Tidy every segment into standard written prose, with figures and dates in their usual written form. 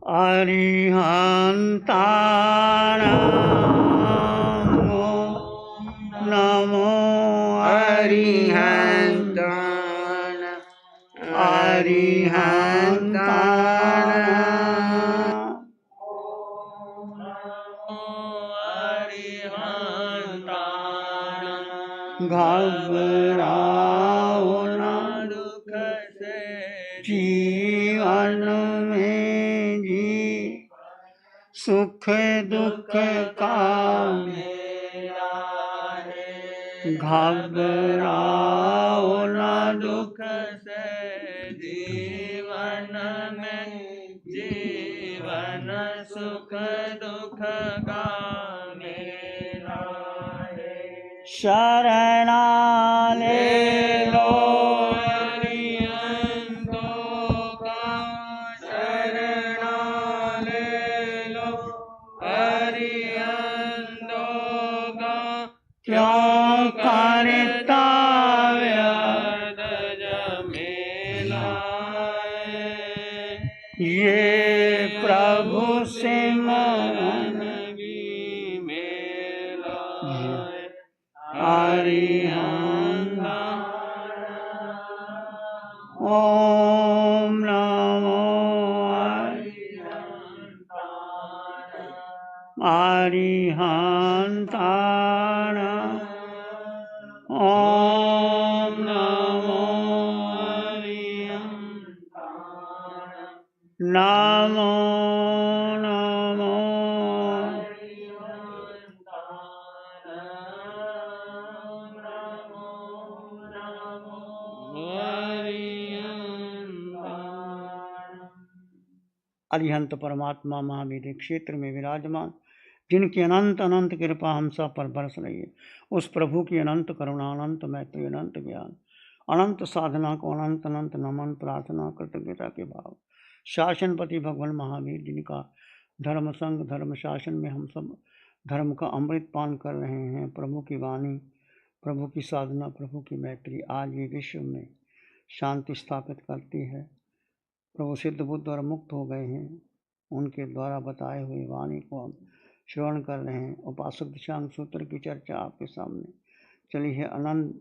अरिहन्ताणो नमो अरिहन्ताण अरिहन्ताण घबराओ न दुख से जीवन में जी सुख दुख का मेरा है। घबराओ न दुख से जीवन में जीवन सुख दुख का मेला है। शरणा ले लो अरिहंतों का शरणा ले लो। अरिहंतों का क्यों करता व्यर्थ झमेला है। ये प्रभु सिमरन भी मेला है। अरिहंताण ओम नमो अरिहंताण ओम नमो नमो नमो अरिहंत परमात्मा महावीर क्षेत्र में विराजमान, जिनकी अनंत अनंत कृपा हम सब पर बरस रही है, उस प्रभु की अनंत करुणा, अनंत मैत्री, अनंत ज्ञान, अनंत साधना को अनंत अनंत नमन, प्रार्थना, कृतज्ञता के भाव। शासनपति भगवान महावीर जिनका धर्म संघ धर्म शासन में हम सब धर्म का अमृत पान कर रहे हैं, प्रभु की वाणी, प्रभु की साधना, प्रभु की मैत्री आज ये विश्व में शांति स्थापित करती है। प्रभु सिद्ध बुद्ध और मुक्त हो गए हैं, उनके द्वारा बताए हुए वाणी को हम श्रवण कर रहे हैं। उपासक दिशांग सूत्र की चर्चा आपके सामने चली है। आनंद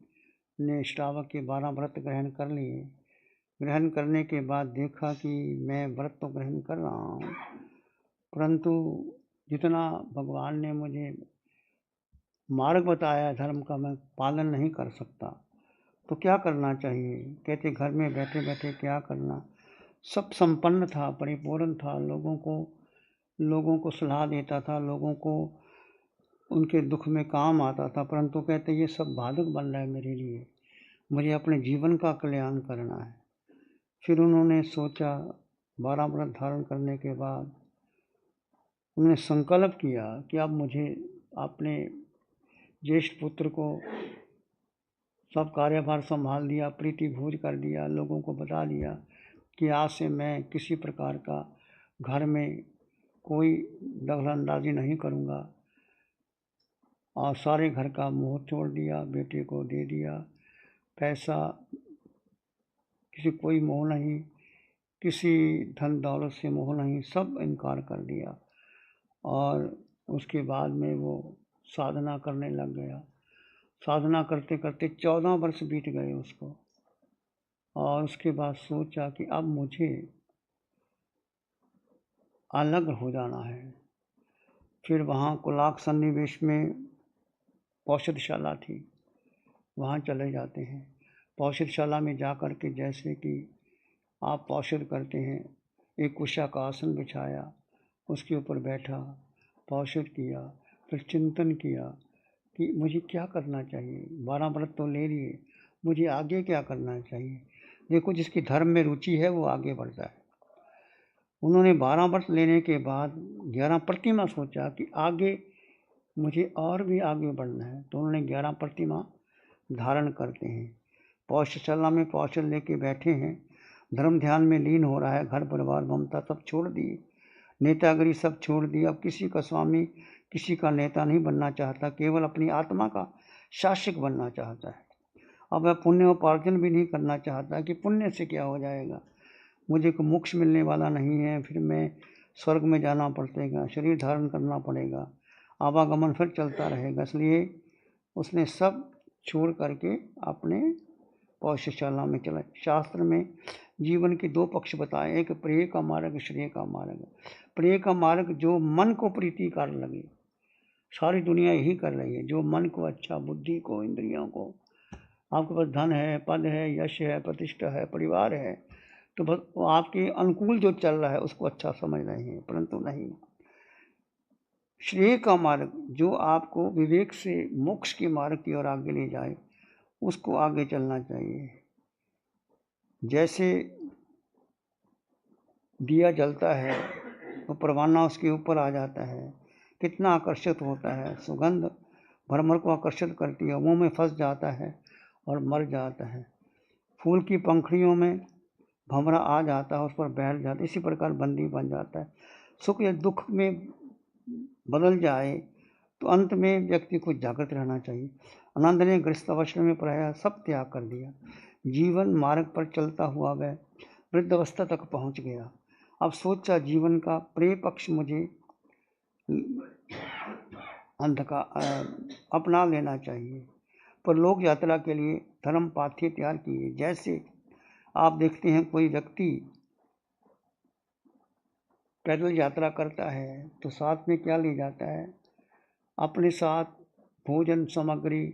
ने श्रावक के 12 व्रत ग्रहण कर लिए। ग्रहण करने के बाद देखा कि मैं व्रत तो ग्रहण कर रहा हूँ, परंतु जितना भगवान ने मुझे मार्ग बताया धर्म का मैं पालन नहीं कर सकता, तो क्या करना चाहिए? कहते घर में बैठे बैठे क्या करना, सब संपन्न था, परिपूर्ण था, लोगों को सलाह देता था, लोगों को उनके दुख में काम आता था, परंतु कहते ये सब बाधक बन रहा है मेरे लिए, मुझे अपने जीवन का कल्याण करना है। फिर उन्होंने सोचा, 12 व्रत धारण करने के बाद उन्होंने संकल्प किया कि अब मुझे अपने ज्येष्ठ पुत्र को सब कार्यभार संभाल दिया, प्रीति भोज कर दिया, लोगों को बता दिया कि आज से मैं किसी प्रकार का घर में कोई दखलंदाजी नहीं करूँगा, और सारे घर का मोह छोड़ दिया, बेटे को दे दिया, पैसा किसी कोई मोह नहीं, किसी धन दौलत से मोह नहीं, सब इनकार कर दिया। और उसके बाद में वो साधना करने लग गया। साधना करते करते 14 वर्ष बीत गए उसको, और उसके बाद सोचा कि अब मुझे अलग हो जाना है। फिर वहाँ कुलाक सन्निवेश में पौषधशाला थी, वहाँ चले जाते हैं। पौषधशाला में जा कर के जैसे कि आप पौषध करते हैं, एक कुशा का आसन बिछाया, उसके ऊपर बैठा, पौषध किया, फिर चिंतन किया कि मुझे क्या करना चाहिए। 12 व्रत तो ले लिए, मुझे आगे क्या करना चाहिए। देखो, जिसकी धर्म में रुचि है वो आगे बढ़ता है। उन्होंने 12 व्रत लेने के बाद 11 प्रतिमा सोचा कि आगे मुझे और भी आगे बढ़ना है, तो उन्होंने 11 प्रतिमा धारण करते हैं। पौषशाला में पौषध लेके बैठे हैं, धर्म ध्यान में लीन हो रहा है, घर परिवार ममता सब छोड़ दिए, नेतागिरी सब छोड़ दी। अब किसी का स्वामी, किसी का नेता नहीं बनना चाहता, केवल अपनी आत्मा का शासक बनना चाहता है। अब वह पुण्य उपार्जन भी नहीं करना चाहता कि पुण्य से क्या हो जाएगा, मुझे को मोक्ष मिलने वाला नहीं है, फिर मैं स्वर्ग में जाना पड़ेगा, शरीर धारण करना पड़ेगा, आवागमन फिर चलता रहेगा। इसलिए उसने सब छोड़ करके अपने पौष्यशाला में चला। शास्त्र में जीवन के दो पक्ष बताए, एक प्रिय का मार्ग, श्रेय का मार्ग। प्रिय का मार्ग जो मन को प्रीति कर लगे, सारी दुनिया यही कर रही है, जो मन को अच्छा, बुद्धि को, इंद्रियों को। आपके पास धन है, पद है, यश है, प्रतिष्ठा है, परिवार है, तो बस वो आपके अनुकूल जो चल रहा है उसको अच्छा समझ रहे हैं, परंतु नहीं। श्रेय का मार्ग जो आपको विवेक से मोक्ष के मार्ग की ओर आगे ले जाए, उसको आगे चलना चाहिए। जैसे दिया जलता है तो परवाना उसके ऊपर आ जाता है, कितना आकर्षित होता है, सुगंध भरमर को आकर्षित करती है, मुंह में फंस जाता है और मर जाता है। फूल की पंखड़ियों में भंवरा आ जाता है, उस पर बैठ जाता है, इसी प्रकार बंदी बन जाता है। सुख या दुख में बदल जाए तो अंत में व्यक्ति को जागृत रहना चाहिए। आनंद ने गृहस्थाश्रम में प्रायः सब त्याग कर दिया। जीवन मार्ग पर चलता हुआ वह वृद्धावस्था तक पहुंच गया। अब सोचा जीवन का प्रिय पक्ष मुझे अपना लेना चाहिए, पर लोग यात्रा के लिए धर्म पाथ्य तैयार किए। जैसे आप देखते हैं कोई व्यक्ति पैदल यात्रा करता है तो साथ में क्या ले जाता है, अपने साथ भोजन सामग्री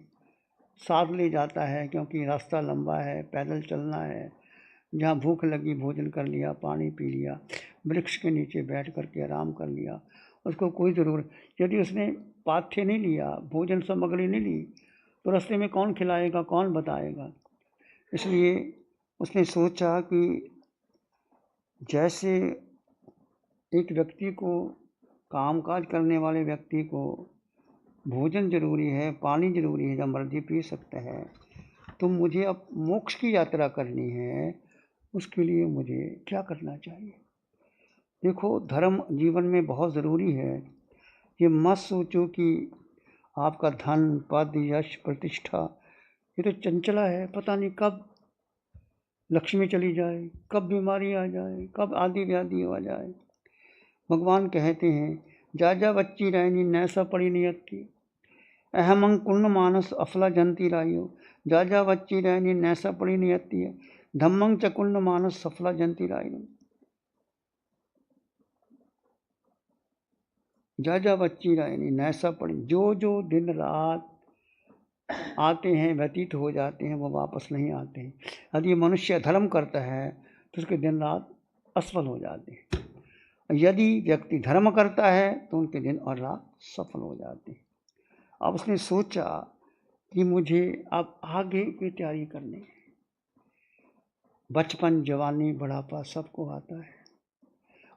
साथ ले जाता है, क्योंकि रास्ता लंबा है, पैदल चलना है। जहाँ भूख लगी भोजन कर लिया, पानी पी लिया, वृक्ष के नीचे बैठ करके आराम कर लिया, उसको कोई ज़रूरत। यदि उसने पाथ्य नहीं लिया, भोजन सामग्री नहीं ली, तो रास्ते में कौन खिलाएगा, कौन बताएगा। इसलिए उसने सोचा कि जैसे एक व्यक्ति को, कामकाज करने वाले व्यक्ति को भोजन जरूरी है, पानी जरूरी है, जब मर्जी पी सकता है, तो मुझे अब मोक्ष की यात्रा करनी है, उसके लिए मुझे क्या करना चाहिए। देखो, धर्म जीवन में बहुत ज़रूरी है। ये मत सोचो कि आपका धन, पद, यश, प्रतिष्ठा ये तो चंचला है, पता नहीं कब लक्ष्मी चली जाए, कब बीमारी आ जाए, कब आदि व्याधि हो जाए। भगवान कहते हैं, जा जा बच्ची रहनी नैसा पड़ी नियति, अहमंग कुन्न मानस अफला जंती रायो। जा जा बच्ची रहनी नैसा पड़ी नियति है, धम्मंग चकुन्न मानस सफला जंती रायो। जा जा बच्ची रहनी नैसा पड़ी, जो जो दिन रात आते हैं, व्यतीत हो जाते हैं, वो वापस नहीं आते हैं। यदि मनुष्य धर्म करता है तो उसके दिन रात असफल हो जाते हैं, यदि व्यक्ति धर्म करता है तो उनके दिन और रात सफल हो जाते हैं। अब उसने सोचा कि मुझे अब आगे की तैयारी करनी है। बचपन, जवानी, बुढ़ापा सबको आता है,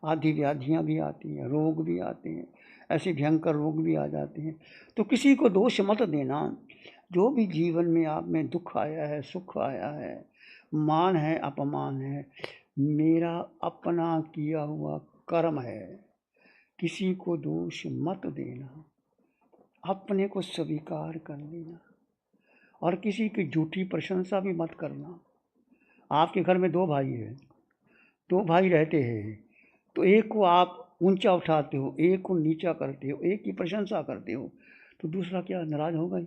आदि व्याधियाँ भी आती हैं, रोग भी आते हैं, ऐसे भयंकर रोग भी आ जाते हैं। तो किसी को दोष मत देना। जो भी जीवन में आप में दुख आया है, सुख आया है, मान है, अपमान है, मेरा अपना किया हुआ कर्म है। किसी को दोष मत देना, अपने को स्वीकार कर लेना, और किसी की झूठी प्रशंसा भी मत करना। आपके घर में दो भाई हैं, दो भाई रहते हैं, तो एक को आप ऊंचा उठाते हो, एक को नीचा करते हो, एक की प्रशंसा करते हो, तो दूसरा क्या नाराज होगा ही।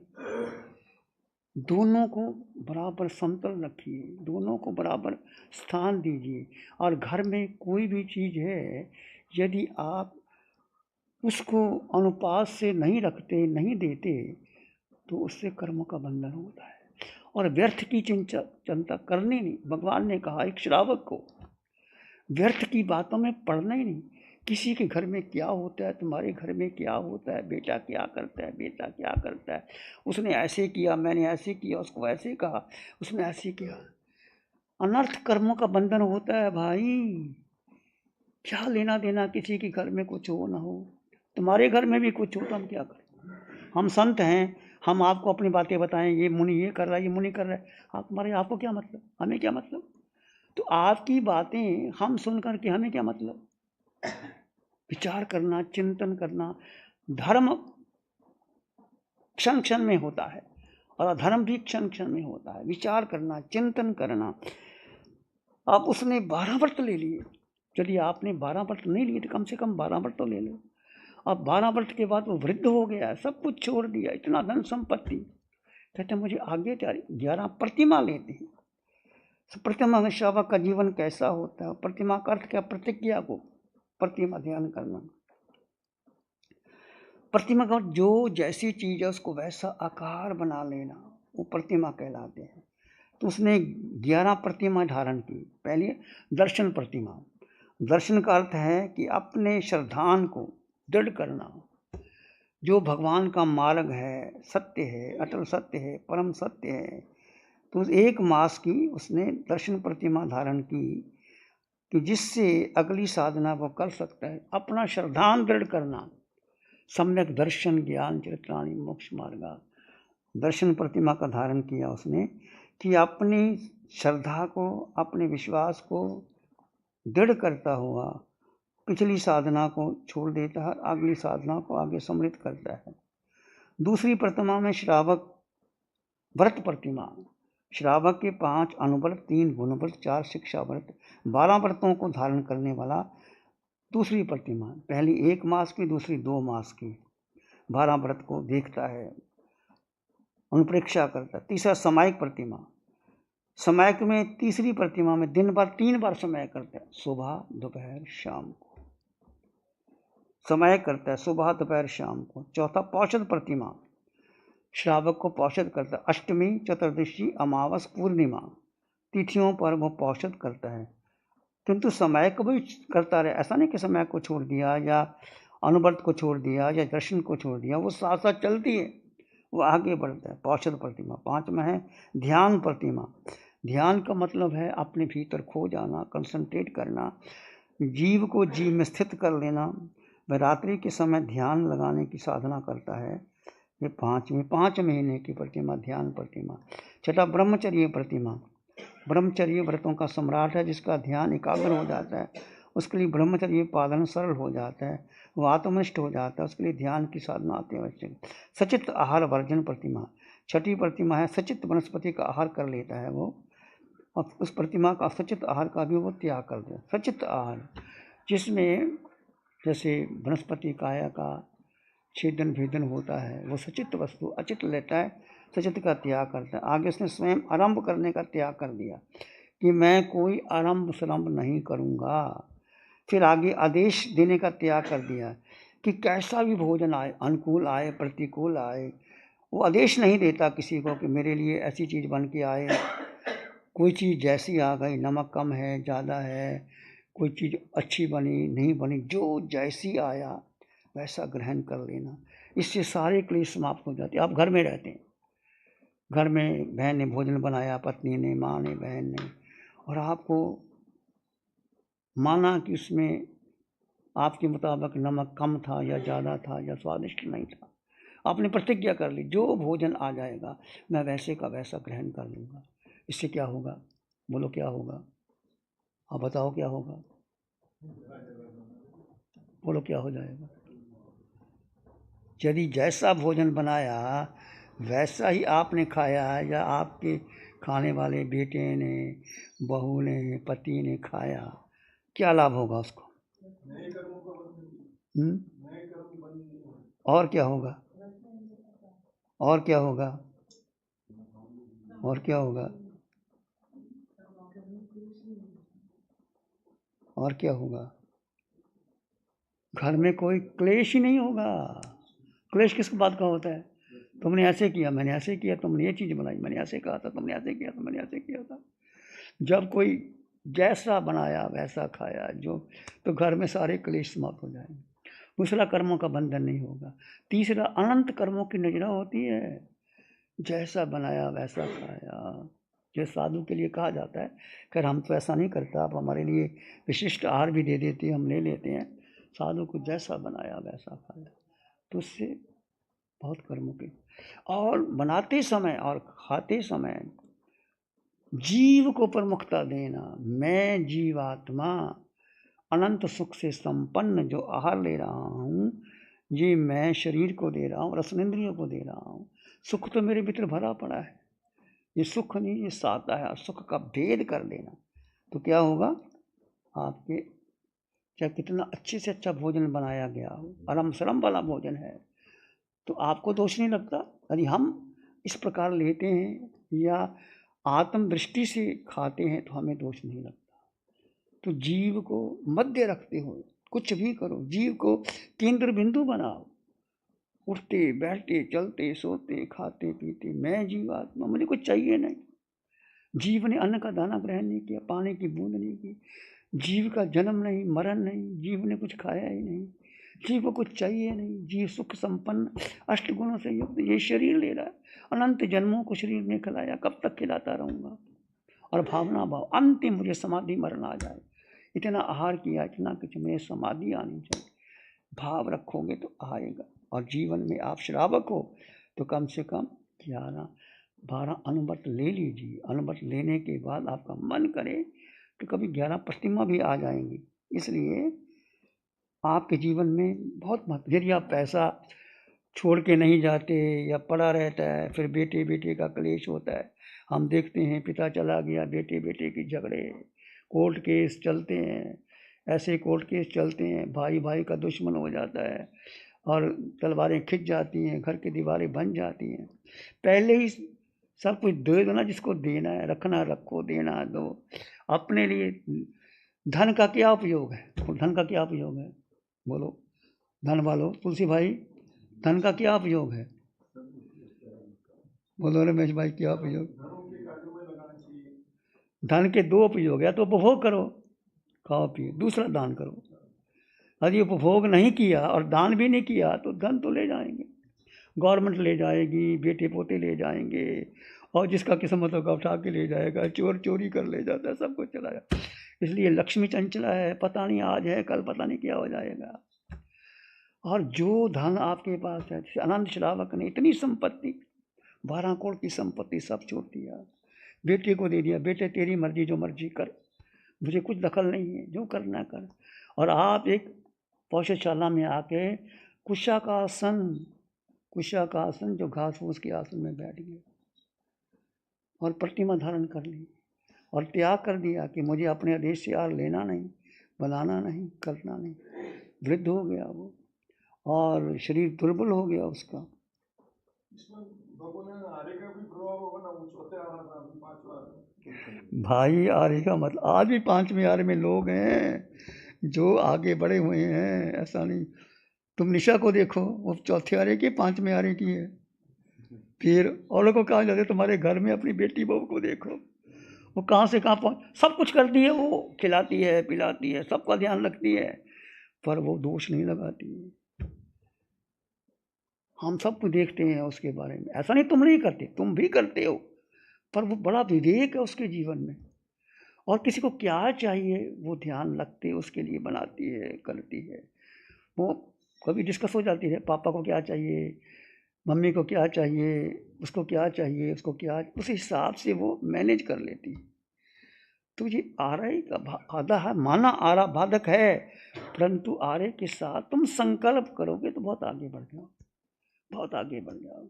दोनों को बराबर समतल रखिए, दोनों को बराबर स्थान दीजिए। और घर में कोई भी चीज़ है, यदि आप उसको अनुपात से नहीं रखते, नहीं देते, तो उससे कर्म का बंधन होता है। और व्यर्थ की चिंता करनी नहीं। भगवान ने कहा एक श्रावक को, व्यर्थ की बातों में पड़ना ही नहीं। किसी के घर में क्या होता है, तुम्हारे घर में क्या होता है, बेटा क्या करता है, बेटा क्या करता है, उसने ऐसे किया, मैंने ऐसे किया, उसको ऐसे कहा, उसने ऐसे किया। अनर्थ कर्मों का बंधन होता है भाई। क्या लेना देना किसी के घर में कुछ हो ना हो, तुम्हारे घर में भी कुछ हो तो हम क्या करें। हम संत हैं, हम आपको अपनी बातें बताएं, ये मुनि ये कर रहा है, ये मुनि कर रहा है, आपको क्या मतलब, हमें क्या मतलब। तो आपकी बातें हम सुन करके हमें क्या मतलब। विचार करना, चिंतन करना। धर्म क्षण क्षण में होता है और अधर्म भी क्षण क्षण में होता है। विचार करना, चिंतन करना। अब उसने 12 व्रत ले लिए, यदि आपने 12 व्रत नहीं लिए तो कम से कम 12 व्रत तो ले लो। अब 12 व्रत के बाद वो वृद्ध हो गया, सब कुछ छोड़ दिया, इतना धन संपत्ति, कहते मुझे आगे तैयारी। 11 प्रतिमा लेते हैं। प्रतिमा में श्रावक का जीवन कैसा होता है? प्रतिमा का अर्थ क्या? प्रतिज्ञा को प्रतिमा ध्यान करना। प्रतिमा का जो जैसी चीज है उसको वैसा आकार बना लेना, वो प्रतिमा कहलाते हैं। तो उसने 11 प्रतिमा धारण की। पहले दर्शन प्रतिमा। दर्शन का अर्थ है कि अपने श्रद्धान को दृढ़ करना। जो भगवान का मार्ग है, सत्य है, अटल सत्य है, परम सत्य है, तो उस 1 मास की उसने दर्शन प्रतिमा धारण की कि जिससे अगली साधना वो कर सकता है। अपना श्रद्धान दृढ़ करना। सम्यक दर्शन ज्ञान चरित्राणि मोक्ष मार्गा। दर्शन प्रतिमा का धारण किया उसने कि अपनी श्रद्धा को, अपने विश्वास को दृढ़ करता हुआ पिछली साधना को छोड़ देता है, अगली साधना को आगे समृद्ध करता है। दूसरी प्रतिमा में श्रावक व्रत प्रतिमा। श्रावक के 5 अनुव्रत, 3 गुणव्रत, 4 शिक्षा व्रत, 12 व्रतों को धारण करने वाला दूसरी प्रतिमा। पहली 1 मास की, दूसरी 2 मास की। 12 व्रत को देखता है, अनुप्रेक्षा करता है। तीसरा समायिक प्रतिमा। समायिक में तीसरी प्रतिमा में दिन भर 3 बार समय करता है, सुबह दोपहर शाम को समय करता है, सुबह दोपहर शाम को। चौथा पौषध प्रतिमा। श्रावक को पौषध करता है। अष्टमी, चतुर्दशी, अमावस, पूर्णिमा तिथियों पर वो पौषध करता है। किंतु समय को भी करता रहे, ऐसा नहीं कि समय को छोड़ दिया या अनुव्रत को छोड़ दिया या दर्शन को छोड़ दिया, वो साथ साथ चलती है, वो आगे बढ़ता है। पौषध प्रतिमा। 5 में है ध्यान प्रतिमा। ध्यान का मतलब है अपने भीतर खो जाना, कंसंट्रेट करना, जीव को जीव में स्थित कर लेना। वह रात्रि के समय ध्यान लगाने की साधना करता है। ये 5 महीने की प्रतिमा ध्यान प्रतिमा। छठा ब्रह्मचर्य प्रतिमा। ब्रह्मचर्य व्रतों का सम्राट है, जिसका ध्यान एकाग्र हो जाता है, उसके लिए ब्रह्मचर्य पालन सरल हो जाता है, वो आत्मनिष्ठ हो जाता है, उसके लिए ध्यान की साधना अति आवश्यक। सचित आहार वर्जन प्रतिमा। छठी प्रतिमा है सचित वनस्पति का आहार कर लेता है वो, और उस प्रतिमा का सचित आहार का भी वो त्याग कर दे। सचित आहार जिसमें जैसे वनस्पति काया का छेदन भेदन होता है, वो सचित वस्तु अचित लेता है, सचित का त्याग करता है। आगे उसने स्वयं आरंभ करने का त्याग कर दिया कि मैं कोई आरंभ शरंभ नहीं करूँगा। फिर आगे आदेश देने का त्याग कर दिया कि कैसा भी भोजन आए, अनुकूल आए प्रतिकूल आए, वो आदेश नहीं देता किसी को कि मेरे लिए ऐसी चीज़ बन के आए। कोई चीज़ जैसी आ गई, नमक कम है ज़्यादा है, कोई चीज़ अच्छी बनी नहीं बनी, जो जैसी आया वैसा ग्रहण कर लेना। इससे सारे क्लेश समाप्त हो जाते। आप घर में रहते हैं, घर में बहन ने भोजन बनाया, पत्नी ने, माँ ने, बहन ने, और आपको माना कि उसमें आपके मुताबिक नमक कम था या ज़्यादा था या स्वादिष्ट नहीं था। आपने प्रतिज्ञा कर ली जो भोजन आ जाएगा मैं वैसे का वैसा ग्रहण कर लूँगा। इससे क्या होगा? बोलो क्या होगा? आप बताओ क्या होगा? बोलो क्या हो जाएगा? यदि जैसा भोजन बनाया वैसा ही आपने खाया या आपके खाने वाले बेटे ने, बहू ने, पति ने खाया, क्या लाभ होगा उसको? और क्या होगा? और क्या होगा? और क्या होगा? और क्या होगा? घर में कोई क्लेश ही नहीं होगा। क्लेश किस बात का होता है? तुमने ऐसे किया, मैंने ऐसे किया, तुमने ये चीज़ बनाई, मैंने ऐसे कहा था, तुमने ऐसे किया था, मैंने ऐसे किया था। जब कोई जैसा बनाया वैसा खाया जो, तो घर में सारे क्लेश समाप्त हो जाएंगे। दूसरा कर्मों का बंधन नहीं होगा। तीसरा अनंत कर्मों की नजरा होती है। जैसा बनाया वैसा खाया। जो साधु के लिए कहा जाता है, खैर हम तो ऐसा नहीं करता, आप हमारे लिए विशिष्ट आहार भी दे देते हैं, हम ले लेते हैं। साधु को जैसा बनाया वैसा खाया, तो उससे बहुत कर्मों की। और बनाते समय और खाते समय जीव को प्रमुखता देना। मैं जीवात्मा अनंत सुख से संपन्न जो आहार ले रहा हूँ, ये मैं शरीर को दे रहा हूँ, रसनेंद्रियों को दे रहा हूँ। सुख तो मेरे भीतर भरा पड़ा है, ये सुख नहीं, ये साता है। सुख का भेद कर लेना तो क्या होगा? आपके चाहे कितना अच्छे से अच्छा भोजन बनाया गया हो, अरम शरम वाला भोजन है, तो आपको दोष नहीं लगता? यदि हम इस प्रकार लेते हैं या आत्मदृष्टि से खाते हैं तो हमें दोष नहीं लगता। तो जीव को मध्य रखते हुए कुछ भी करो, जीव को केंद्र बिंदु बनाओ। उठते बैठते चलते सोते खाते पीते मैं जीवात्मा, मुझे कुछ चाहिए नहीं। जीव ने अन्न का दाना ग्रहण नहीं किया, पानी की बूंद नहीं की, जीव का जन्म नहीं मरण नहीं, जीव ने कुछ खाया ही नहीं, जीव को कुछ चाहिए नहीं। जीव सुख संपन्न अष्ट गुणों से युक्त ये शरीर ले रहा है, अनंत जन्मों को शरीर ने खिलाया, कब तक खिलाता रहूँगा। और भावना भाव अंतिम मुझे समाधि मरण आ जाए, इतना आहार किया, इतना कुछ, मुझे समाधि आनी चाहिए। भाव रखोगे तो आएगा। और जीवन में आप श्रावक हो तो कम से कम 11-12 अनुमत ले लीजिए। अनुमत लेने के बाद आपका मन करे तो कभी 11 प्रतिमा भी आ जाएंगी। इसलिए आपके जीवन में बहुत महत्व। यदि आप पैसा छोड़ के नहीं जाते या पड़ा रहता है, फिर बेटे बेटे का क्लेश होता है। हम देखते हैं पिता चला गया, बेटे बेटे की झगड़े, कोर्ट केस चलते हैं, ऐसे कोर्ट केस चलते हैं, भाई भाई का दुश्मन हो जाता है और तलवारें खिंच जाती हैं, घर की दीवारें बन जाती हैं। पहले ही सब कुछ दे दो ना, जिसको देना है, रखना रखो, देना दो। अपने लिए धन का क्या उपयोग है? धन का क्या उपयोग है? बोलो धन वालों, तुलसी भाई, धन का क्या उपयोग है? बोलो रमेश भाई, क्या उपयोग? धन के 2 उपयोग है, या तो उपभोग करो, खाओ पियो, दूसरा दान करो। यदि उपभोग नहीं किया और दान भी नहीं किया तो धन तो ले जाएंगे, गवर्नमेंट ले जाएगी, बेटे पोते ले जाएंगे, और जिसका किस्मत होगा उठा के ले जाएगा, चोर चोरी कर ले जाता है, सब कुछ चला जाता। इसलिए लक्ष्मी चंचला है, पता नहीं आज है कल पता नहीं क्या हो जाएगा। और जो धन आपके पास है, जैसे अनंत श्रावक ने इतनी संपत्ति, 12 करोड़ की संपत्ति सब छोड़ दिया, बेटे को दे दिया, बेटे तेरी मर्जी, जो मर्जी कर, मुझे कुछ दखल नहीं है, जो करना कर। और आप एक पौषशाला में आके कुशा का आसन जो घास फूस के आसन में बैठ गए और प्रतिमा धारण कर ली और त्याग कर दिया कि मुझे अपने आदेश से यार लेना नहीं, बनाना नहीं, करना नहीं। वृद्ध हो गया वो और शरीर दुर्बल हो गया उसका। भाई आर्य का मतलब आज भी 5वें आर्य में लोग हैं जो आगे बढ़े हुए हैं, ऐसा नहीं। तुम निशा को देखो, वो 4थे आर्य की 5वें आर्य की है। फिर और लोगों को कहा जाता है तुम्हारे घर में अपनी बेटी बहू को देखो, वो कहाँ से कहाँ पहुँच, सब कुछ करती है, वो खिलाती है पिलाती है, सबका ध्यान रखती है, पर वो दोष नहीं लगाती है। हम सब कुछ देखते हैं उसके बारे में, ऐसा नहीं तुम नहीं करते, तुम भी करते हो, पर वो बड़ा विवेक है उसके जीवन में। और किसी को क्या चाहिए वो ध्यान रखते, उसके लिए बनाती है, करती है। वो कभी डिस्कस हो जाती है, पापा को क्या चाहिए, मम्मी को क्या चाहिए, उसको क्या चाहिए, उसको क्या, उस हिसाब से वो मैनेज कर लेती है। तो ये आर्य का आधा है, माना आरा बाधक है, परंतु आर्य के साथ तुम संकल्प करोगे तो बहुत आगे बढ़ जाओ, बहुत आगे बढ़ जाओ।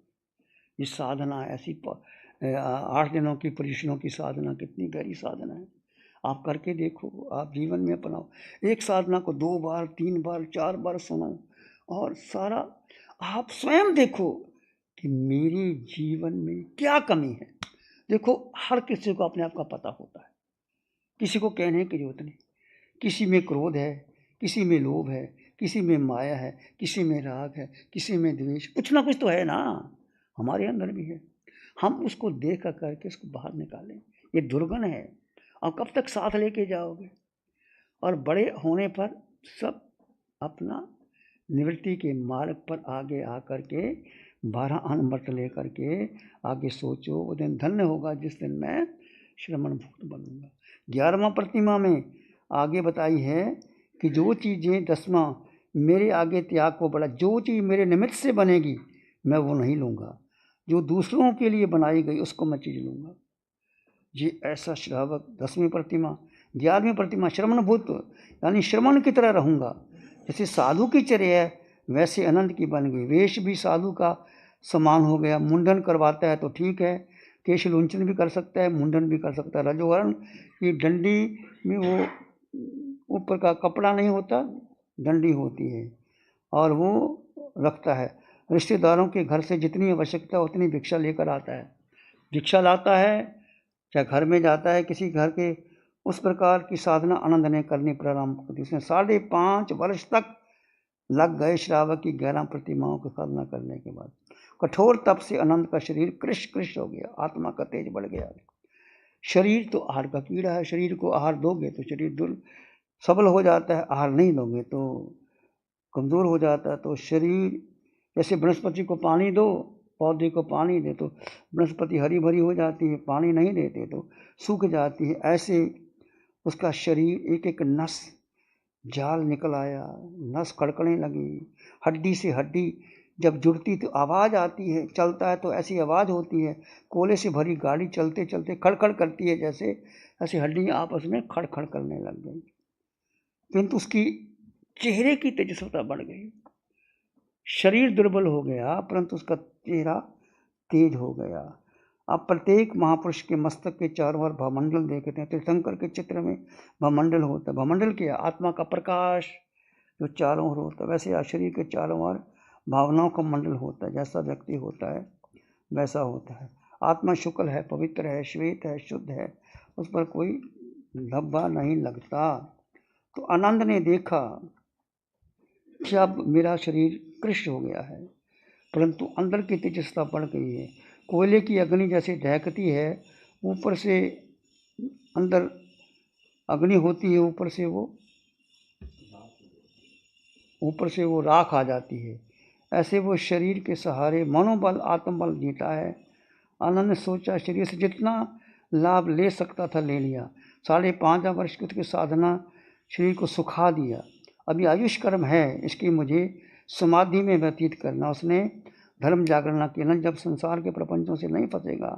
ये साधना ऐसी 8 दिनों की परिश्रमों की साधना कितनी गहरी साधना है, आप करके देखो, आप जीवन में अपनाओ। एक साधना को 2 बार 3 बार 4 बार सुनो और सारा आप स्वयं देखो कि मेरे जीवन में क्या कमी है। देखो हर किसी को अपने आप का पता होता है, किसी को कहने की जरूरत नहीं। किसी में क्रोध है, किसी में लोभ है, किसी में माया है, किसी में राग है, किसी में द्वेष, कुछ ना कुछ तो है ना, हमारे अंदर भी है। हम उसको देख करके उसको बाहर निकालें, ये दुर्गुण है। और कब तक साथ लेके जाओगे? और बड़े होने पर सब अपना निवृत्ति के मार्ग पर आगे आकर के 12 अमृत लेकर के आगे सोचो, वो दिन धन्य होगा जिस दिन मैं श्रमण भुक्त बनूंगा। 11वां प्रतिमा में आगे बताई है कि जो चीज़ें 10वां मेरे आगे त्याग को बढ़ा, जो चीज़ मेरे निमित्त से बनेगी मैं वो नहीं लूँगा, जो दूसरों के लिए बनाई गई उसको मैं चीज़ लूँगा। ये ऐसा श्रावक 10वीं प्रतिमा। 11वीं प्रतिमा श्रमण भूत, यानी श्रमण की तरह रहूँगा। जैसे साधु की चर्या है वैसे अनंत की बन गई। वेश भी साधु का समान हो गया, मुंडन करवाता है तो ठीक है, केश लुंचन भी कर सकता है, मुंडन भी कर सकता है। रजोवर्ण की डंडी में वो ऊपर का कपड़ा नहीं होता, डंडी होती है, और वो रखता है। रिश्तेदारों के घर से जितनी आवश्यकता उतनी भिक्षा लेकर आता है। भिक्षा लाता है, चाहे घर में जाता है किसी घर के, उस प्रकार की साधना आनंद ने करनी प्रारंभ कर दी। उसने 5.5 वर्ष तक लग गए श्रावक की 11 प्रतिमाओं की साधना करने के बाद। कठोर तप से आनंद का शरीर कृश कृश हो गया, आत्मा का तेज बढ़ गया। शरीर तो आहार का कीड़ा है, शरीर को आहार दोगे तो शरीर सबल हो जाता है, आहार नहीं दोगे तो कमज़ोर हो जाता है। तो शरीर जैसे वनस्पति को पानी दो, पौधे को पानी दे तो वनस्पति हरी भरी हो जाती है, पानी नहीं देते तो सूख जाती है। ऐसे उसका शरीर एक एक नस जाल निकल आया, नस कड़कने लगी, हड्डी से हड्डी जब जुड़ती तो आवाज़ आती है, चलता है तो ऐसी आवाज़ होती है, कोयले से भरी गाड़ी चलते चलते खड़खड़ करती है, जैसे ऐसी हड्डियाँ आपस में खड़खड़ करने लग गई। किंतु उसकी चेहरे की तेजस्विता बढ़ गई। शरीर दुर्बल हो गया परंतु उसका चेहरा तेज हो गया। आप प्रत्येक महापुरुष के मस्तक के चारों ओर भावमंडल देखते हैं। तीर्थंकर के चित्र में भावमंडल होता है। भावमंडल क्या? आत्मा का प्रकाश जो चारों ओर होता है। वैसे आज शरीर के चारों ओर भावनाओं का मंडल होता है। जैसा व्यक्ति होता है वैसा होता है। आत्मा शुक्ल है, पवित्र है, श्वेत है, शुद्ध है, उस पर कोई धब्बा नहीं लगता। तो आनंद ने देखा कि अब मेरा शरीर कृष्ण हो गया है, परंतु अंदर की तेजस्ता बढ़ गई है। कोयले की अग्नि जैसे दहकती है, ऊपर से अंदर अग्नि होती है, ऊपर से वो राख आ जाती है। ऐसे वो शरीर के सहारे मनोबल आत्मबल जीता है। आनंद ने सोचा शरीर से जितना लाभ ले सकता था ले लिया। 5.5 वर्ष की उसकी साधना शरीर को सुखा दिया। अभी आयुष कर्म है, इसकी मुझे समाधि में व्यतीत करना। उसने धर्म जागरण किया। जब संसार के प्रपंचों से नहीं फंसेगा,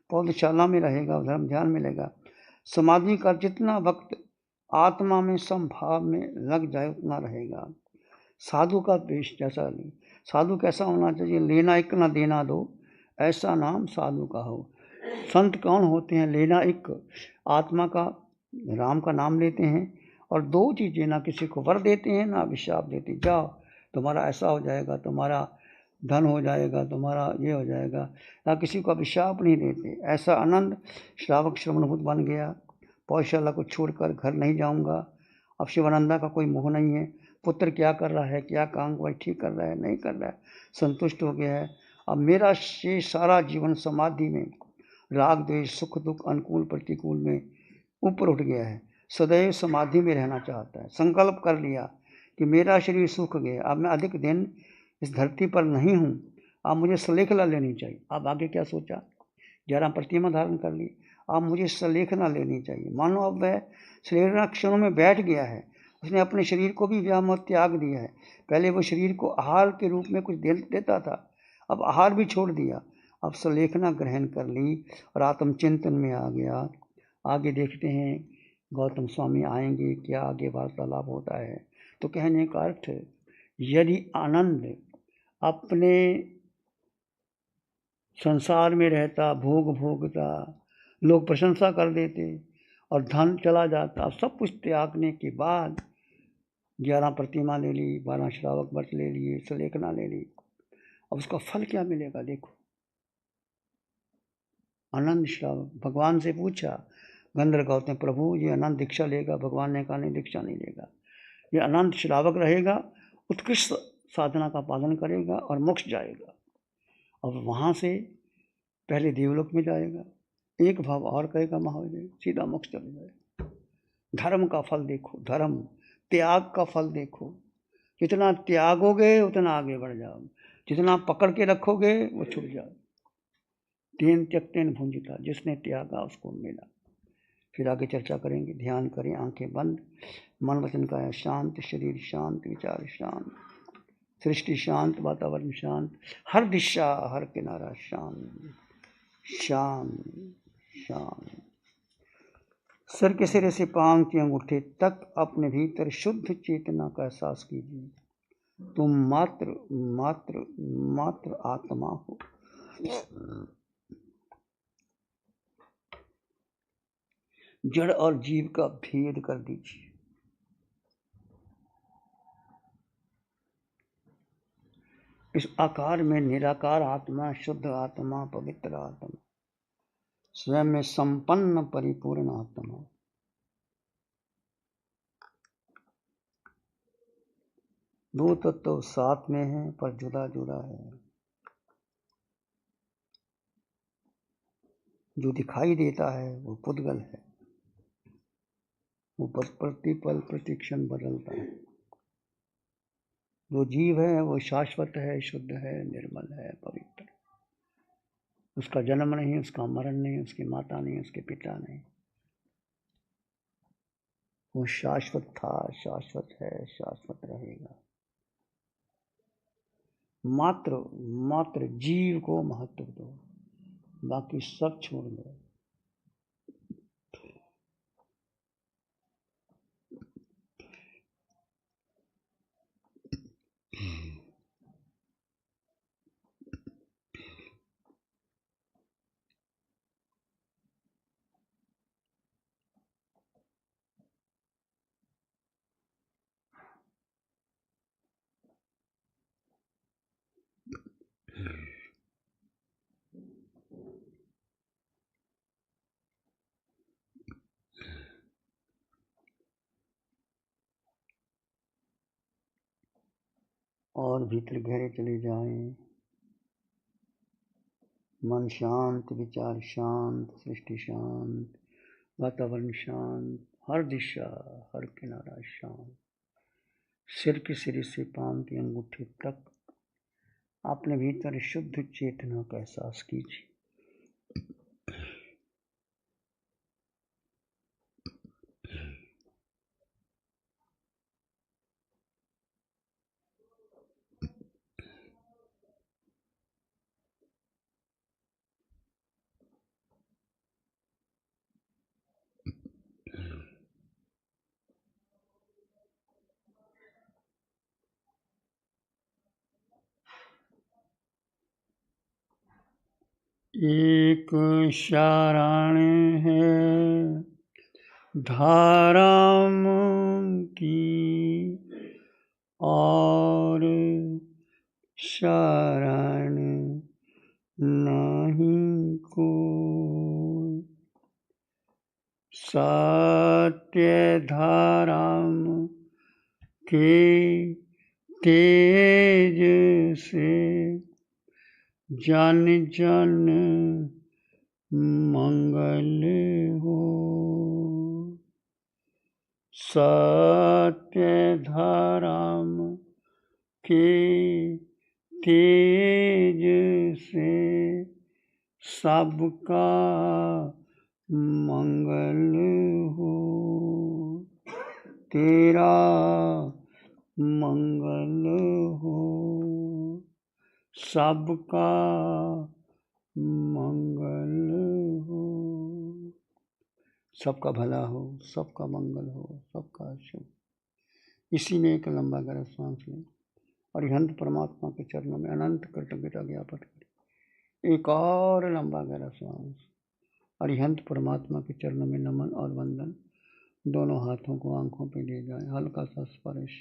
पौधशाला में रहेगा, धर्म ध्यान मिलेगा, समाधि का जितना वक्त आत्मा में समभाव में लग जाए उतना रहेगा। साधु का पेश जैसा नहीं। साधु कैसा होना चाहिए? लेना एक ना देना दो, ऐसा नाम साधु का हो। संत कौन होते हैं? लेना एक, आत्मा का राम का नाम लेते हैं, और 2 चीज़ें, ना किसी को वर देते हैं ना अभिशाप देते। जाओ तुम्हारा ऐसा हो जाएगा, तुम्हारा धन हो जाएगा, तुम्हारा ये हो जाएगा, ना किसी को अभिशाप नहीं देते। ऐसा आनंद श्रावक श्रवणभूत बन गया। पौधशाला को छोड़कर घर नहीं जाऊंगा। अब शिवानंदा का कोई मोह नहीं है। पुत्र क्या कर रहा है, क्या काम वही ठीक कर रहा है, नहीं कर रहा है, संतुष्ट हो गया है। अब मेरा शेष सारा जीवन समाधि में, राग द्वेष सुख दुख अनुकूल प्रतिकूल में ऊपर उठ गया है। सदैव समाधि में रहना चाहता है। संकल्प कर लिया कि मेरा शरीर सूख गया, अब मैं अधिक दिन इस धरती पर नहीं हूँ, अब मुझे सलेखना लेनी चाहिए। अब आगे क्या सोचा? 11 प्रतिमा धारण कर ली, अब मुझे सलेखना लेनी चाहिए। मानो अब वह सलेखना क्षणों में बैठ गया है। उसने अपने शरीर को भी व्यामोह त्याग दिया है। पहले वो शरीर को आहार के रूप में कुछ देता था, अब आहार भी छोड़ दिया। अब सलेखना ग्रहण कर ली और आत्मचिंतन में आ गया। आगे देखते हैं गौतम स्वामी आएंगे, क्या आगे वार्तालाप होता है। तो कहने का अर्थ, यदि आनंद अपने संसार में रहता, भोग भोगता, लोग प्रशंसा कर देते और धन चला जाता, अब सब कुछ त्यागने के बाद 11 प्रतिमा ले ली, 12 श्रावक व्रत ले लिए, सलेखना ले ली, अब उसका फल क्या मिलेगा? देखो, आनंद श्रावक भगवान से पूछा, गंधर्व कहते हैं प्रभु ये आनंद दीक्षा लेगा? भगवान ने कहा नहीं, दीक्षा नहीं लेगा। ये आनंद श्रावक रहेगा, उत्कृष्ट साधना का पालन करेगा और मोक्ष जाएगा। अब वहाँ से पहले देवलोक में जाएगा, एक भाव और कहेगा महादेव, सीधा मोक्ष चले जाएगा। धर्म का फल देखो, धर्म त्याग का फल देखो। जितना त्यागोगे उतना आगे बढ़ जाओगे, जितना पकड़ के रखोगे वो छूट जाओगे। तेन त्यक्तेन भुंजिता, जिसने त्यागा उसको मिला। फिर आगे चर्चा करेंगे। ध्यान करें, आंखें बंद, मन वचन काया शांत, शरीर शांत, विचार शांत, सृष्टि शांत, वातावरण शांत, हर दिशा हर किनारा शांत शांत शांत। सर के सिरे से पांव के अंगूठे तक अपने भीतर शुद्ध चेतना का एहसास कीजिए। तुम मात्र मात्र मात्र आत्मा हो। जड़ और जीव का भेद कर दीजिए। इस आकार में निराकार आत्मा, शुद्ध आत्मा, पवित्र आत्मा, स्वयं में संपन्न परिपूर्ण आत्मा। दो तत्व साथ में है पर जुदा जुदा है। जो दिखाई देता है वो पुद्गल है, वो प्रतिपल प्रतिक्षण बदलता है। जो जीव है वो शाश्वत है, शुद्ध है, निर्मल है, पवित्र। उसका जन्म नहीं, उसका मरण नहीं, उसकी माता नहीं, उसके पिता नहीं। वो शाश्वत था, शाश्वत है, शाश्वत रहेगा। मात्र जीव को महत्व दो, बाकी सब छोड़ दो। और भीतर गहरे चले जाएं। मन शांत, विचार शांत, सृष्टि शांत, वातावरण शांत, हर दिशा, हर किनारा शांत। सिर के सिरे से पांव की अंगूठी तक अपने भीतर शुद्ध चेतना का एहसास कीजिए। एक शारण है धाराम की, और शरण नहीं को। सत्य धाराम के तेज से जन जन मंगल हो। सत्य धाराम के तेज से सबका मंगल हो। तेरा मंगल हो, सबका मंगल हो। सबका भला हो, सबका मंगल हो, सबका शुभ। इसी में एक लंबा गहरा सांस लें और अनंत परमात्मा के चरणों में अनंत कृतज्ञता ज्ञापन करें। एक और लंबा गहरा सांस और अनंत परमात्मा के चरणों में नमन और वंदन। दोनों हाथों को आंखों पे ले जाएं, हल्का सा स्पर्श,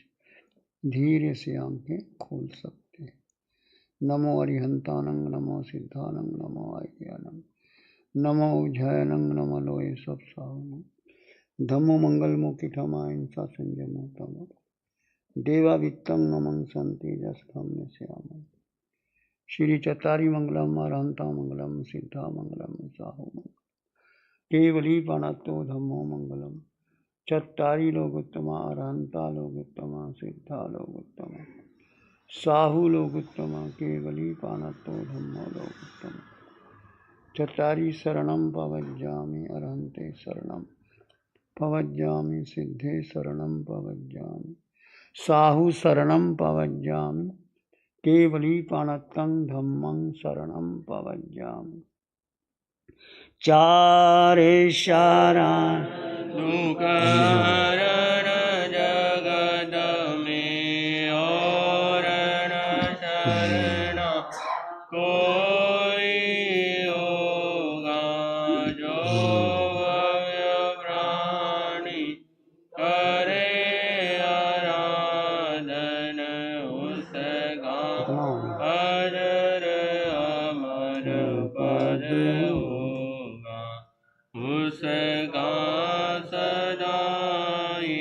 धीरे से आंखें खोल सकते हैं। नमो अरिहंतानंग, नमो सिद्धानंग, नमो आज्ञानंग, नमो उज्जयनंग, नमो लोये सब साहनंग, धम्मो मंगल मुखिठमा इंसा संजमो तमो, देवा वित्तम नमं संति जसधम्य श्यामं। श्री चतारी मंगलम, अरहंता मंगलम, सिद्धा मंगलम, साहु मंगलम, केवली पाणतो धम्मो मंगलम। चत्तारी लोकोत्तमा, अरहंता लोकोत्तमा, सिद्धा लोकोत्तमा, साहु लोकोत्तमा, केवली पाणतो धम्मो लोकोत्तमा। चत्तारी शरणं पवज्जामि, अरहंते शरणं पवज्जामि, सिद्धे शरणं पवज्जामि, साहु शरणं पवज्जामि, केवली पाणतं धम्मं शरणं पवज्जामि। चारे शरण कारण जगत में और न शरण कोई होगा। जो भव्य प्राणी करे आराधन उसका इतना हो गया। अजर अमर पद होगा, उसका सदा ही